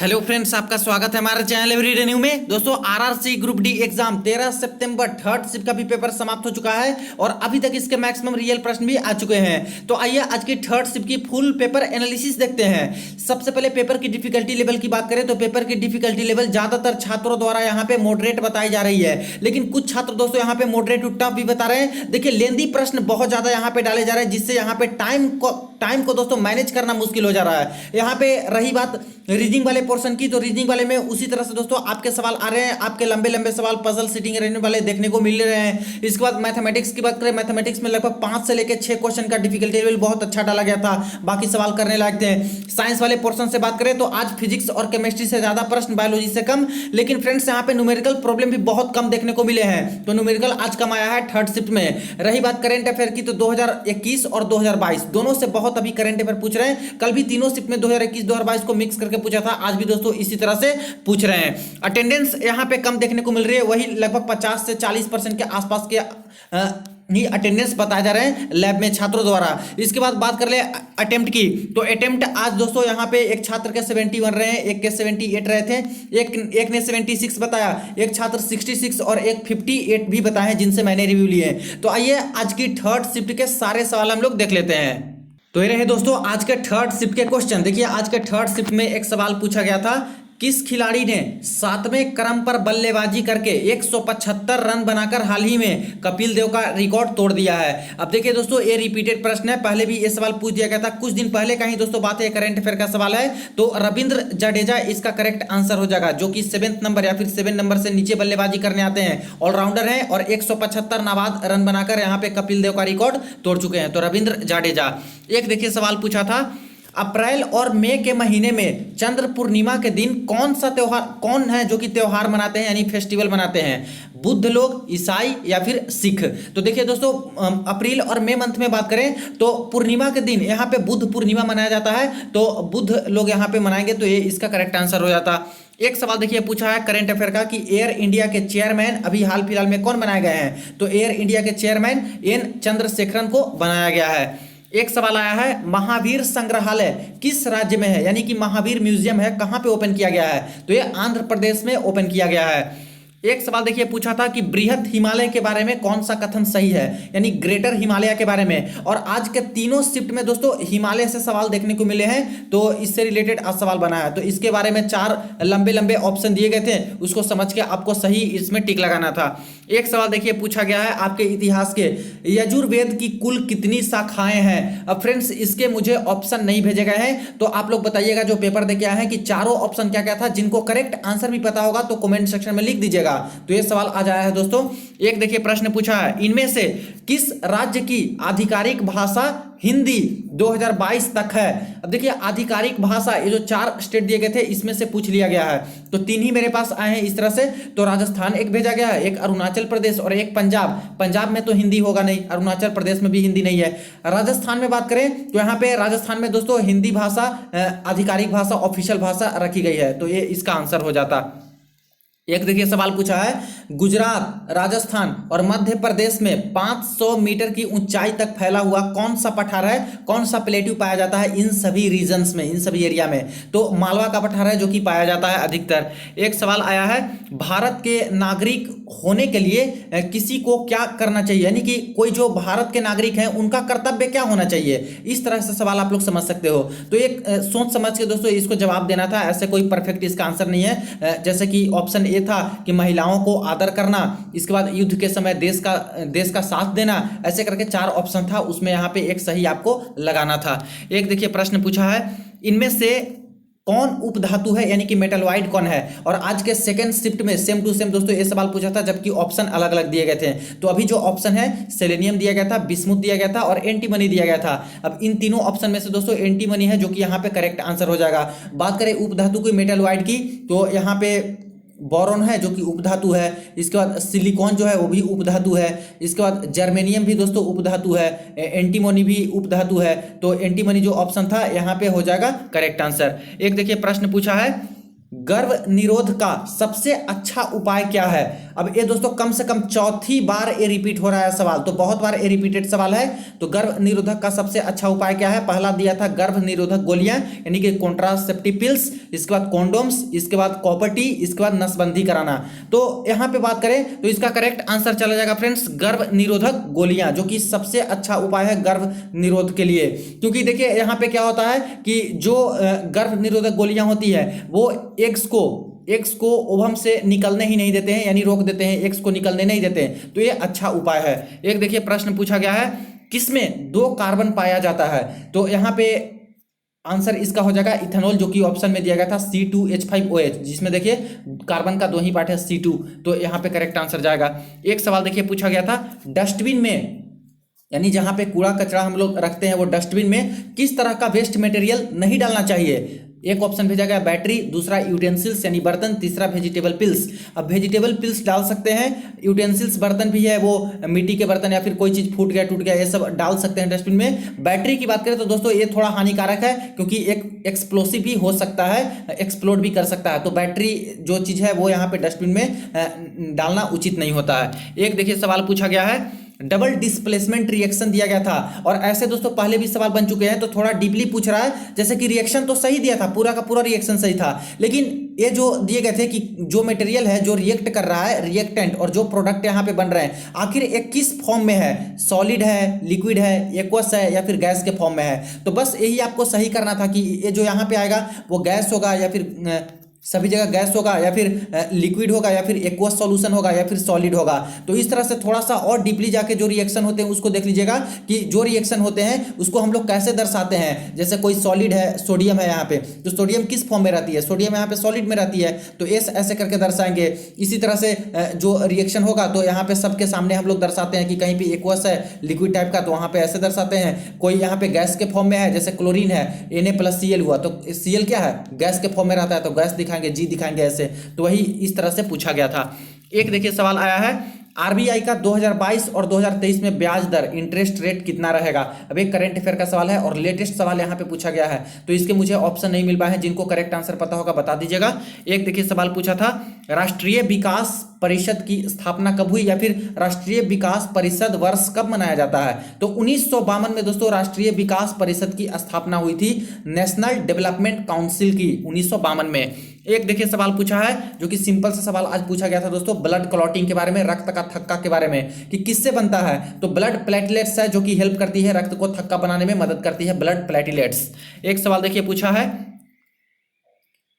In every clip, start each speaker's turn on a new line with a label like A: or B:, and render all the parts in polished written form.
A: Hello friends, आपका स्वागत है हमारे चैनल एवरीडे न्यू में। दोस्तों, आरआरसी ग्रुप डी एग्जाम 13 सितंबर थर्ड शिफ्ट का भी पेपर समाप्त हो चुका है और अभी तक इसके मैक्सिमम रियल प्रश्न भी आ चुके हैं। तो आइए आज की थर्ड शिफ्ट की फुल पेपर एनालिसिस देखते हैं। सबसे पहले पेपर की डिफिकल्टी लेवल की बात करें तो पेपर की डिफिकल्टी लेवल ज्यादातर छात्रों द्वारा यहाँ पे मॉडरेट बताई जा रही है, लेकिन कुछ छात्र दोस्तों यहाँ पे मॉडरेट टू टफ भी बता रहे हैं। देखिए, लेंदी प्रश्न बहुत ज्यादा यहाँ पे डाले जा रहे हैं, जिससे यहाँ पे टाइम को दोस्तों मैनेज करना मुश्किल हो जा रहा है। यहाँ पे रही बात रीजनिंग वाले पोर्शन की, तो रीजनिंग वाले में उसी तरह से दोस्तों आपके सवाल आ रहे हैं, आपके लंबे लंबे सवाल पजल सीटिंग रहने वाले देखने को मिल रहे हैं। इसके बाद मैथमेटिक्स की बात करें, मैथमेटिक्स में लगभग 5 से लेकर 6 क्वेश्चन का डिफिकल्टी लेवल बहुत अच्छा डाला गया था, बाकी सवाल करने लायक थे। साइंस वाले पोर्शन से बात करें तो आज फिजिक्स और केमिस्ट्री से ज्यादा प्रश्न, बायोलॉजी से कम, लेकिन फ्रेंड्स यहाँ पे न्यूमेरिकल प्रॉब्लम भी बहुत कम देखने को मिले हैं। तो न्यूमेरिकल आज कम आया है थर्ड शिफ्ट में। रही बात करेंट अफेयर की तो 2021 और 2022 दोनों से बहुत अभी करंट अफेयर पूछ रहे हैं। कल भी तीनों शिफ्ट में 2021 2022 को मिक्स करके पूछा था, आज भी दोस्तों इसी तरह से पूछ रहे हैं। अटेंडेंस यहाँ पे कम देखने को मिल रही है, वही लगभग 50 से 40% के आसपास के ही अटेंडेंस बताए जा रहे हैं लैब में छात्रों द्वारा। इसके बाद बात कर ले अटेम्प्ट की, तो अटेम्प्ट आज दोस्तों यहाँ पे एक छात्र के 71 रहे हैं, एक के 78 रहे थे, एक ने 76 बताया, एक छात्र 66 और एक 58 भी बताए जिनसे मैंने रिव्यू लिए। तो आइए आज की थर्ड शिफ्ट के सारे सवाल हम लोग देख लेते हैं। तो ये रहे दोस्तों आज के थर्ड शिफ्ट के क्वेश्चन। देखिए, आज के थर्ड शिफ्ट में एक सवाल पूछा गया था, किस खिलाड़ी ने 7वें क्रम पर बल्लेबाजी करके 175 रन बनाकर हाल ही में कपिल देव का रिकॉर्ड तोड़ दिया है। अब देखिए दोस्तों, ये रिपीटेड प्रश्न है, पहले भी ये सवाल पूछ दिया गया था, कुछ दिन पहले का ही दोस्तों बात है, करंट अफेयर का सवाल है। तो रविंद्र जडेजा इसका करेक्ट आंसर हो जाएगा, जो कि 7 नंबर या फिर 7 नंबर से नीचे बल्लेबाजी करने आते हैं, ऑलराउंडर हैं और 175 नाबाद रन बनाकर यहाँ पे कपिल देव का रिकॉर्ड तोड़ चुके हैं। तो रविंद्र जडेजा। एक देखिए सवाल पूछा था, अप्रैल और मई के महीने में चंद्र पूर्णिमा के दिन कौन है जो कि त्योहार मनाते हैं यानी फेस्टिवल मनाते हैं? बुद्ध लोग, ईसाई या फिर सिख? तो देखिए दोस्तों, अप्रैल और मई मंथ में बात करें तो पूर्णिमा के दिन यहाँ पे बुद्ध पूर्णिमा मनाया जाता है, तो बुद्ध लोग यहाँ पे मनाएंगे, तो ये इसका करेक्ट आंसर हो जाता। एक सवाल देखिए पूछा है करंट अफेयर का कि एयर इंडिया के चेयरमैन अभी हाल फिलहाल में कौन बनाए गए हैं? तो एयर इंडिया के चेयरमैन एन चंद्रशेखरन को बनाया गया है। एक सवाल आया है, महावीर संग्रहालय किस राज्य में है, यानी कि महावीर म्यूजियम है, कहां पे ओपन किया गया है? तो ये आंध्र प्रदेश में ओपन किया गया है। एक सवाल देखिए पूछा था कि बृहत हिमालय के बारे में कौन सा कथन सही है, यानी ग्रेटर हिमालय के बारे में। और आज के तीनों शिफ्ट में दोस्तों हिमालय से सवाल देखने को मिले हैं, तो इससे रिलेटेड आज सवाल बना है। तो इसके बारे में 4 लंबे लंबे ऑप्शन दिए गए थे, उसको समझ के आपको सही इसमें टिक लगाना था। एक सवाल देखिए पूछा गया है आपके इतिहास के, यजुर्वेद की कुल कितनी शाखाएं हैं? अब फ्रेंड्स इसके मुझे ऑप्शन नहीं भेजे गए हैं, तो आप लोग बताइएगा जो पेपर देके आए हैं कि चारों ऑप्शन क्या क्या था। जिनको करेक्ट आंसर भी पता होगा तो कमेंट सेक्शन में लिख दीजिएगा। तो ये सवाल आज आया है दोस्तों। एक देखिए प्रश्न पूछा है, इनमें से किस राज्य की आधिकारिक भाषा हिंदी 2022 तक है? अब देखिए आधिकारिक भाषा, ये जो 4 स्टेट दिए गए थे इसमें से पूछ लिया गया है, तो 3 ही मेरे पास आए हैं इस तरह से। तो राजस्थान एक भेजा गया है, एक अरुणाचल प्रदेश और एक पंजाब। पंजाब में तो हिंदी होगा नहीं, अरुणाचल प्रदेश में भी हिंदी नहीं है। राजस्थान में बात करें तो यहाँ पे राजस्थान में दोस्तों हिंदी भाषा आधिकारिक भाषा, ऑफिशियल भाषा रखी गई है, तो ये इसका आंसर हो जाता। एक देखिए सवाल पूछा है, गुजरात, राजस्थान और मध्य प्रदेश में 500 मीटर की ऊंचाई तक फैला हुआ कौन सा पठार है, कौन सा प्लेट्यू पाया जाता है इन सभी रीजन्स में, इन सभी एरिया में? तो मालवा का पठार है जो कि पाया जाता है अधिकतर। एक सवाल आया है, भारत के नागरिक होने के लिए किसी को क्या करना चाहिए, यानी कि कोई जो भारत के नागरिक हैं उनका कर्तव्य क्या होना चाहिए? इस तरह से सवाल आप लोग समझ सकते हो। तो एक सोच समझ के दोस्तों इसको जवाब देना था, ऐसे कोई परफेक्ट इसका आंसर नहीं है। जैसे कि ऑप्शन ए था कि महिलाओं को आदर करना, इसके बाद युद्ध के समय देश का साथ देना, ऐसे करके 4 ऑप्शन था, उसमें यहाँ पे एक सही आपको लगाना था। एक देखिए प्रश्न पूछा है, इनमें से कौन उपधातु है, यानी कि मेटलवाइड कौन है? और आज के सेकंड शिफ्ट में सेम टू सेम दोस्तों ये सवाल पूछा था, जबकि ऑप्शन अलग अलग दिए गए थे। तो अभी जो ऑप्शन है, सेलेनियम दिया गया था, बिस्मुथ दिया गया था और एंटीमनी दिया गया था। अब इन तीनों ऑप्शन में से दोस्तों एंटीमनी है जो कि यहाँ पे करेक्ट आंसर हो जाएगा। बात करें उपधातु की मेटलवाइड की, तो यहाँ पे बोरॉन है जो कि उपधातु है, इसके बाद सिलिकॉन जो है वो भी उपधातु है, इसके बाद जर्मेनियम भी दोस्तों उपधातु है, एंटीमनी भी उपधातु है। तो एंटीमनी जो ऑप्शन था यहाँ पे हो जाएगा करेक्ट आंसर। एक देखिए प्रश्न पूछा है, गर्भ निरोध का सबसे अच्छा उपाय क्या है। अब ये दोस्तों कम से कम चौथी बार ये रिपीट हो रहा है सवाल, तो बहुत बार ये रिपीटेड सवाल है। तो गर्भ निरोधक का सबसे अच्छा उपाय क्या है। पहला दिया था गर्भ निरोधक गोलियां यानी कि कॉन्ट्रासेप्टिव पिल्स, इसके बाद कॉन्डोम्स, इसके बाद कॉपर्टी, इसके बाद नसबंदी कराना। तो यहां पे बात करें तो इसका करेक्ट आंसर चला जाएगा फ्रेंड्स गर्भ निरोधक गोलियां, जो कि सबसे अच्छा उपाय है गर्भ निरोध के लिए। क्योंकि देखिए यहां पे क्या होता है कि जो गर्भ निरोधक गोलियां होती है वो एग्स को ओवम से निकलने ही नहीं देते हैं, यानी रोक देते हैं, एग्स को निकलने नहीं देते हैं। तो ये अच्छा उपाय है। एक देखिए प्रश्न पूछा गया है किसमें 2 कार्बन पाया जाता है। तो यहां पे आंसर इसका हो जाएगा इथेनॉल, जो कि ऑप्शन में दिया गया था C2H5OH, जिसमें देखिए कार्बन का 2 ही पार्ट है C2। तो यहां पे करेक्ट आंसर जाएगा। एक सवाल देखिए पूछा गया था डस्टबिन में, यानी जहां पे कूड़ा कचरा हम लोग रखते हैं वो डस्टबिन में किस तरह का वेस्ट मटेरियल नहीं डालना चाहिए। एक ऑप्शन भेजा गया बैटरी, दूसरा यूटेंसिल्स यानी बर्तन, तीसरा वेजिटेबल पिल्स। अब वेजिटेबल पिल्स डाल सकते हैं, यूटेंसिल्स बर्तन भी है, वो मिट्टी के बर्तन या फिर कोई चीज फूट गया टूट गया ये सब डाल सकते हैं डस्टबिन में। बैटरी की बात करें तो दोस्तों ये थोड़ा हानिकारक है, क्योंकि एक एक्सप्लोसिव भी हो सकता है, एक्सप्लोड भी कर सकता है। तो बैटरी जो चीज है वो यहाँ पे डस्टबिन में डालना उचित नहीं होता है। एक देखिए सवाल पूछा गया है डबल डिस्प्लेसमेंट रिएक्शन दिया गया था, और ऐसे दोस्तों पहले भी सवाल बन चुके हैं, तो थोड़ा डीपली पूछ रहा है। जैसे कि रिएक्शन तो सही दिया था, पूरा का पूरा रिएक्शन सही था, लेकिन ये जो दिए गए थे कि जो मटेरियल है जो रिएक्ट कर रहा है, रिएक्टेंट और जो प्रोडक्ट यहाँ पे बन रहे हैं, आखिर एक किस फॉर्म में है, सॉलिड है, लिक्विड है, एक्वस है या फिर गैस के फॉर्म में है। तो बस यही आपको सही करना था कि ये जो यहाँ पे आएगा वो गैस होगा या फिर सभी जगह गैस होगा या फिर लिक्विड होगा या फिर एक्वस सॉल्यूशन होगा या फिर सॉलिड होगा। तो इस तरह से थोड़ा सा और डीपली जाके जो रिएक्शन होते हैं उसको देख लीजिएगा कि जो रिएक्शन होते हैं उसको हम लोग कैसे दर्शाते हैं। जैसे कोई सॉलिड है, सोडियम है यहाँ पे, तो सोडियम किस फॉर्म में रहती है, सोडियम यहाँ पे सॉलिड में रहती है, तो एस ऐसे करके दर्शाएंगे। इसी तरह से जो रिएक्शन होगा तो यहाँ पे सबके सामने हम लोग दर्शाते हैं कि कहीं भी एक्वस है लिक्विड टाइप का, तो वहाँ पे ऐसे दर्शाते हैं। कोई यहाँ पे गैस के फॉर्म में है, जैसे क्लोरीन है, Na+Cl हुआ, तो Cl क्या है, गैस के फॉर्म में रहता है, तो गैस जी दिखाएंगे ऐसे। तो वही इस तरह से पूछा गया था। एक देखिए सवाल आया है आरबीआई का 2022 और 2023 में ब्याज दर इंटरेस्ट रेट कितना रहेगा। अब एक करंट अफेयर का सवाल है और लेटेस्ट सवाल यहाँ पे पूछा गया है, तो इसके मुझे ऑप्शन नहीं मिल पाए हैं। जिनको करेक्ट आंसर पता होगा बता दीजिएगा। एक देखिए सवाल पूछा था राष्ट्रीय विकास परिषद की स्थापना कब हुई, या फिर राष्ट्रीय विकास परिषद वर्ष कब मनाया जाता है। तो 1952 में दोस्तों राष्ट्रीय विकास परिषद की स्थापना हुई थी, नेशनल डेवलपमेंट काउंसिल की, 1952 में। एक देखिए सवाल पूछा है जो कि सिंपल सा सवाल आज पूछा गया था दोस्तों, ब्लड क्लॉटिंग के बारे में, रक्त का थक्का के बारे में, कि किससे बनता है। तो ब्लड प्लेटलेट्स है जो कि हेल्प करती है, रक्त को थक्का बनाने में मदद करती है ब्लड प्लेटलेट्स। एक सवाल देखिए पूछा है,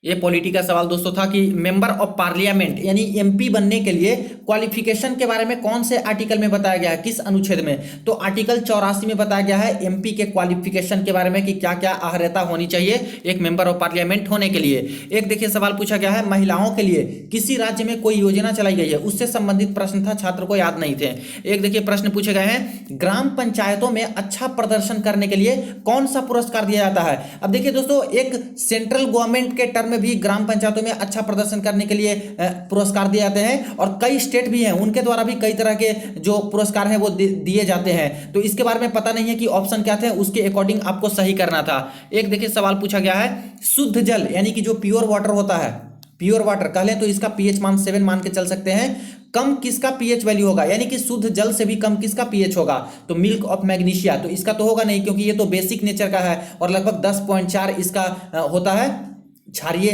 A: ये पॉलिटी का सवाल दोस्तों था कि मेंबर ऑफ पार्लियामेंट यानी एमपी बनने के लिए क्वालिफिकेशन के बारे में कौन से आर्टिकल में बताया गया है, किस अनुच्छेद में। तो आर्टिकल 84 में बताया गया है एमपी के क्वालिफिकेशन के बारे में कि क्या क्या अर्हता होनी चाहिए एक मेंबर ऑफ पार्लियामेंट होने के लिए। एक देखिए सवाल पूछा गया है महिलाओं के लिए किसी राज्य में कोई योजना चलाई गई है, उससे संबंधित प्रश्न था, छात्र को याद नहीं थे। एक देखिए प्रश्न पूछे गए हैं ग्राम पंचायतों में अच्छा प्रदर्शन करने के लिए कौन सा पुरस्कार दिया जाता है। अब देखिए दोस्तों एक सेंट्रल गवर्नमेंट के टर्म में भी ग्राम पंचायतों में अच्छा प्रदर्शन करने के लिए पुरस्कार दिए जाते हैं, और कई स्टेट भी हैं उनके द्वारा भी कई तरह के जो पुरस्कार हैं वो दिए जाते हैं। तो इसके बारे में पता नहीं है कि ऑप्शन क्या थे, उसके अकॉर्डिंग आपको सही करना था। एक देखिए सवाल पूछा गया है शुद्ध जल यानी कि जो प्योर वाटर होता है, प्योर वाटर कह लें तो इसका पीएच मान 7 मान के चल सकते हैं, कम किसका पीएच वैल्यू होगा, यानी कि शुद्ध जल से भी कम किसका पीएच होगा। तो मिल्क ऑफ मैग्नीशिया, तो इसका तो होगा नहीं क्योंकि ये तो बेसिक नेचर का है, और लगभग 10.4 इसका होता है, क्षारीय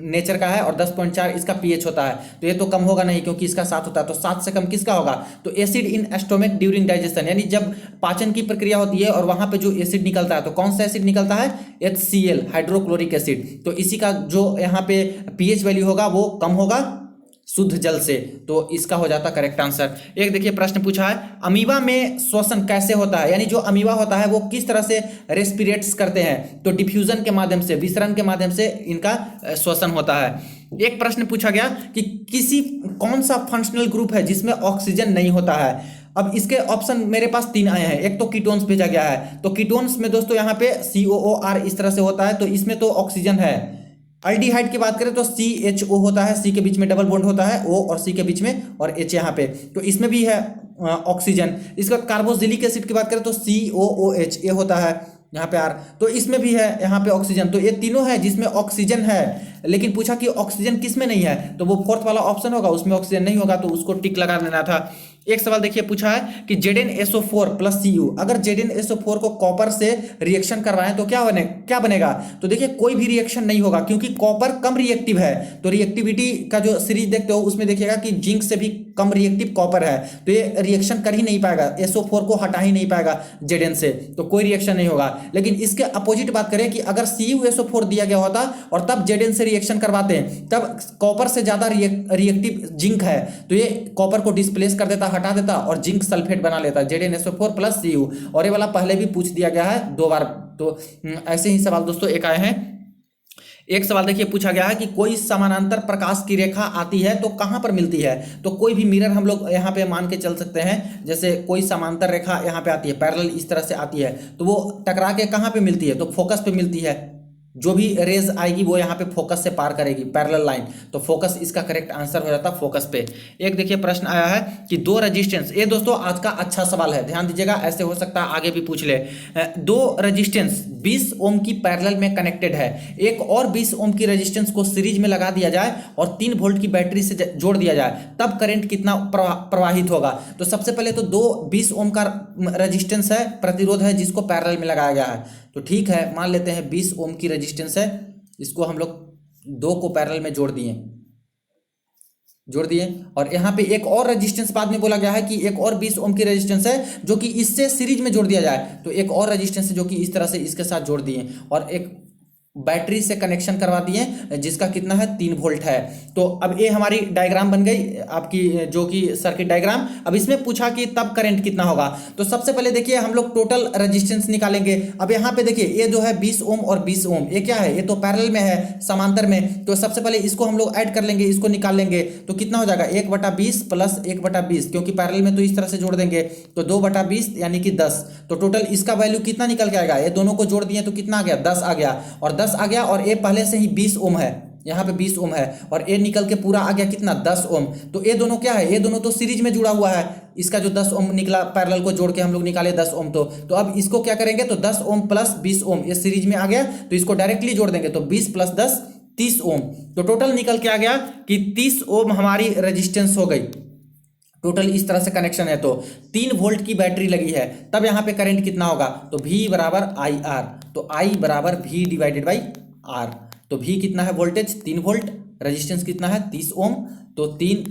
A: नेचर का है, और 10.4 इसका पीएच होता है। तो ये तो कम होगा नहीं क्योंकि इसका 7 होता है, तो 7 से कम किसका होगा। तो acid in stomach during digestion, यानी जब पाचन की प्रक्रिया होती है और वहां पे जो एसिड निकलता है, तो कौन सा एसिड निकलता है, HCl हाइड्रोक्लोरिक एसिड। तो इसी का जो यहाँ पे पीएच वैल्यू होगा वो कम होगा शुद्ध जल से, तो इसका हो जाता करेक्ट आंसर। एक देखिए प्रश्न पूछा है अमीबा में श्वसन कैसे होता है, यानी जो अमीबा होता है वो किस तरह से रेस्पिरेट्स करते हैं। तो डिफ्यूजन के माध्यम से, विसरण के माध्यम से इनका श्वसन होता है। एक प्रश्न पूछा गया कि कौन सा फंक्शनल ग्रुप है जिसमें ऑक्सीजन नहीं होता है। अब इसके ऑप्शन मेरे पास 3 आए हैं। एक तो कीटोन्स भेजा गया है, तो कीटोन्स में दोस्तों यहाँ पे COOR इस तरह से होता है, तो इसमें तो ऑक्सीजन है। अल्डिहाइड की बात करें तो CHO होता है, C के बीच में डबल बॉन्ड होता है, O और C के बीच में, और H यहाँ पे, तो इसमें भी है ऑक्सीजन। इसके बाद कार्बोक्सिलिक एसिड की बात करें तो COOH ये होता है, यहाँ पे R, तो इसमें भी है यहाँ पे ऑक्सीजन, तो ये तीनों है जिसमें ऑक्सीजन है। लेकिन पूछा कि ऑक्सीजन किस में नहीं है, तो वो फोर्थ वाला ऑप्शन होगा, उसमें ऑक्सीजन नहीं होगा, तो उसको टिक लगा देना था। एक सवाल देखिए पूछा है कि ZnSO4 प्लस Cu, अगर ZnSO4 को कॉपर से रिएक्शन करवाएं तो क्या बनेगा। तो देखिए कोई भी रिएक्शन नहीं होगा, क्योंकि कॉपर कम रिएक्टिव है। तो रिएक्टिविटी का जो सीरीज देखते हो उसमें देखिएगा कि जिंक से भी कम रिएक्टिव कॉपर है, तो ये रिएक्शन कर ही नहीं पाएगा, SO4 को हटा ही नहीं पाएगा Zn से, तो कोई रिएक्शन नहीं होगा। लेकिन इसके अपोजिट बात करें कि अगर CuSO4 दिया गया होता और तब Zn से रिएक्शन करवाते हैं, तब कॉपर से ज्यादा रिएक्टिव जिंक है, तो ये कॉपर को डिस्प्लेस कर देता, हटा देता और जिंक सल्फेट बना लेता, ZnSO4 प्लस Cu। और ये वाला पहले भी पूछ दिया गया है 2 बार। तो ऐसे ही सवाल दोस्तों एक आए हैं। एक सवाल देखिए पूछा गया है कि कोई समानांतर प्रकाश की रेखा आती है तो कहां पर मिलती है। तो कोई भी मिरर हम लोग यहां पे मान के चल सकते हैं, जैसे कोई समांतर रेखा यहां पे आती है, पैरेलल इस तरह से आती है, तो वो टकरा के कहां पे मिलती है, तो फोकस पे मिलती है। जो भी रेज आएगी वो यहाँ पे फोकस से पार करेगी, पैरेलल लाइन, तो फोकस इसका करेक्ट आंसर हो जाता फोकस पे। एक देखिए प्रश्न आया है कि 2 रेजिस्टेंस, ये दोस्तों आज का अच्छा सवाल है, ध्यान दीजिएगा, ऐसे हो सकता है आगे भी पूछ ले। 2 रेजिस्टेंस 20 ओम की पैरेलल में कनेक्टेड है, एक और 20 ओम की रेजिस्टेंस को सीरीज में लगा दिया जाए और 3 वोल्ट की बैटरी से जोड़ दिया जाए, तब करंट कितना प्रवाहित होगा। तो सबसे पहले तो 2 20 ओम का रेजिस्टेंस है, प्रतिरोध है, जिसको पैरेलल में लगाया गया है, तो ठीक है मान लेते हैं 20 ओम की रेजिस्टेंस है, इसको हम लोग 2 को पैरेलल में जोड़ दिए और यहाँ पे एक और रेजिस्टेंस बाद में बोला गया है कि एक और 20 ओम की रेजिस्टेंस है जो कि इससे सीरीज में जोड़ दिया जाए, तो एक और रेजिस्टेंस है जो कि इस तरह से इसके साथ जोड़ दिए और एक बैटरी से कनेक्शन करवा दिए जिसका कितना है 3 वोल्ट है। तो अब ये हमारी डायग्राम बन गई आपकी, जो कि सर्किट डायग्राम। अब इसमें पूछा कि तब करंट कितना होगा, तो सबसे पहले देखिए हम लोग टोटल रेजिस्टेंस निकालेंगे। अब यहाँ पे देखिए ये जो है 20 ओम और 20 ओम, ये क्या है, ये तो पैरेलल में है, समांतर में, तो सबसे पहले इसको हम लोग ऐड कर लेंगे, इसको निकाल लेंगे, तो कितना हो जाएगा 1/20 प्लस 1/20, क्योंकि पैरेलल में तो इस तरह से जोड़ देंगे, तो 2/20 यानी कि 10। तो टोटल इसका वैल्यू कितना निकल के आएगा, ये दोनों को जोड़ दिए तो कितना आ गया 10 आ गया, और 10 आ गया, और ये पहले से ही 20 ओम है, यहाँ पे 20 ओम है, और ये निकल के पूरा आ गया कितना 10 ओम। तो ये दोनों क्या है, ये दोनों तो सीरीज में जुड़ा हुआ है, इसका जो 10 ओम निकला पैरेलल को जोड़ के हम लोग निकाले 10 ओम, तो अब इसको क्या करेंगे, तो 10 ओम प्लस 20 ओम, ये सीरीज में आ गया, तो इसको डायरेक्टली जोड़ देंगे, तो 20 प्लस 10 30 ओम। तो टोटल निकल के आ गया कि 30 ओम हमारी रेजिस्टेंस हो गई। टोटल इस तरह से कनेक्शन है, तो 3 वोल्ट की बैटरी लगी है, तब यहाँ पे करंट कितना होगा, तो V बराबर IR, तो I बराबर V डिवाइडेड बाई R। तो V कितना है वोल्टेज 3 वोल्ट, रेजिस्टेंस कितना है 30 ओम, तो 3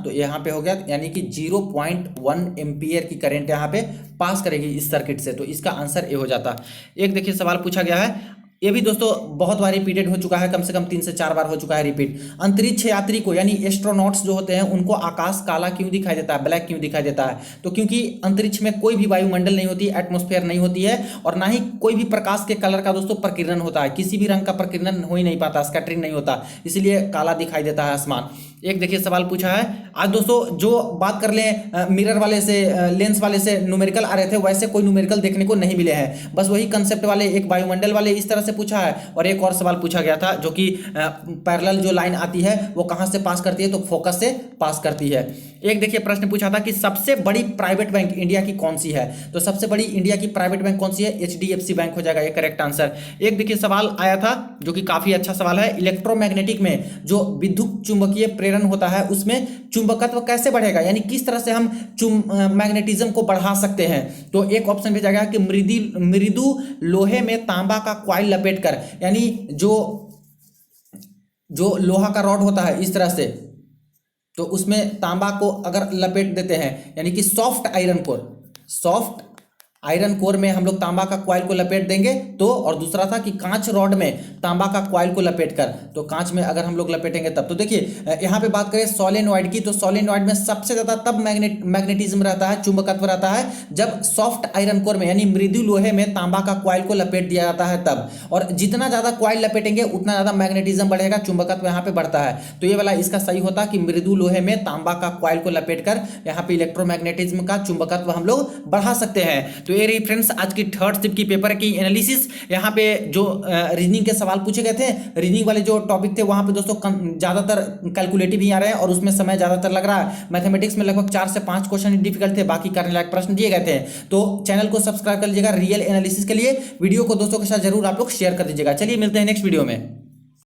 A: तो यहाँ पे हो गया, यानी कि 0.1 एम्पियर की करंट यहाँ पे पास करेगी इस सर्किट से, तो इसका आंसर ये हो जाता। एक देखिए सवाल पूछा गया है, ये भी दोस्तों बहुत बार रिपीटेड हो चुका है, कम से कम 3 से 4 बार हो चुका है रिपीट। अंतरिक्ष यात्री को यानी एस्ट्रोनॉट्स जो होते हैं उनको आकाश काला क्यों दिखाई देता है, ब्लैक क्यों दिखाई देता है, तो क्योंकि अंतरिक्ष में कोई भी वायुमंडल नहीं होती, एटमॉस्फेयर नहीं होती है, और ना ही कोई भी प्रकाश के कलर का दोस्तों प्रकीर्णन होता है, किसी भी रंग का प्रकीर्णन हो ही नहीं पाता, स्कैटरिंग नहीं होता, इसलिए काला दिखाई देता है आसमान। एक देखिए सवाल पूछा है, आज दोस्तों जो बात कर लें मिरर वाले से, लेंस वाले से न्यूमेरिकल आ रहे थे, वैसे कोई न्यूमेरिकल देखने को नहीं मिले हैं, बस वही कंसेप्ट वाले, एक वायुमंडल वाले इस तरह से पूछा है, और एक और सवाल पूछा गया था जो कि पैरेलल जो लाइन आती है वो कहां से पास करती है, तो फोकस से पास करती है। एक देखिए प्रश्न पूछा था कि सबसे बड़ी प्राइवेट बैंक इंडिया की कौन सी है, तो सबसे बड़ी इंडिया की प्राइवेट बैंक कौन सी है, HDFC बैंक हो जाएगा ये करेक्ट आंसर। एक देखिए सवाल आया था जो कि काफी अच्छा सवाल है, इलेक्ट्रोमैग्नेटिक में जो विद्युत चुंबकीय प्रेरण होता है उसमें चुंबकत्व कैसे बढ़ेगा, यानी किस तरह से हम मैग्नेटिज्म को बढ़ा सकते हैं। तो एक ऑप्शन भेजा गया कि मृदु लोहे में तांबा का क्वाइल लपेटकर, यानी जो लोहा का रॉड होता है इस तरह से, तो उसमें तांबा को अगर लपेट देते हैं, यानी कि सॉफ्ट आयरन कोर में हम लोग तांबा का क्वाइल को लपेट देंगे, तो और दूसरा था कि कांच रॉड में तांबा का क्वाइल को लपेटकर, तो कांच में अगर हम लोग लपेटेंगे तब। तो देखिए यहाँ पे बात करें सोलेनॉइड की, तो सोलेनॉइड में सबसे ज्यादा तब मैग्नेटिज्म रहता है, चुंबकत्व रहता है, जब सॉफ्ट आयरन कोर में यानी मृदु लोहे में तांबा का क्वाइल को लपेट दिया जाता है तब, और जितना ज्यादा क्वाइल लपेटेंगे उतना ज्यादा मैग्नेटिज्म बढ़ेगा, चुंबकत्व यहाँ पे बढ़ता है। तो ये वाला इसका सही होता कि मृदु लोहे में तांबा का क्वाइल को लपेटकर यहाँ पे इलेक्ट्रोमैग्नेटिज्म का चुंबकत्व हम लोग बढ़ा सकते हैं। तो ये रही फ्रेंड्स आज की थर्ड शिफ्ट की पेपर की एनालिसिस। यहाँ पे जो रीजनिंग के सवाल पूछे गए थे, रीजनिंग वाले जो टॉपिक थे वहाँ पे दोस्तों ज़्यादातर कैलकुलेटिव ही आ रहे हैं और उसमें समय ज़्यादातर लग रहा है। मैथमेटिक्स में लगभग 4 से 5 क्वेश्चन डिफिकल्ट थे, बाकी करने लायक प्रश्न दिए गए थे। तो चैनल को सब्सक्राइब कर लीजिएगा रियल एनालिसिस के लिए। वीडियो को दोस्तों के साथ जरूर आप लोग शेयर कर दीजिएगा। चलिए मिलते हैं नेक्स्ट वीडियो में।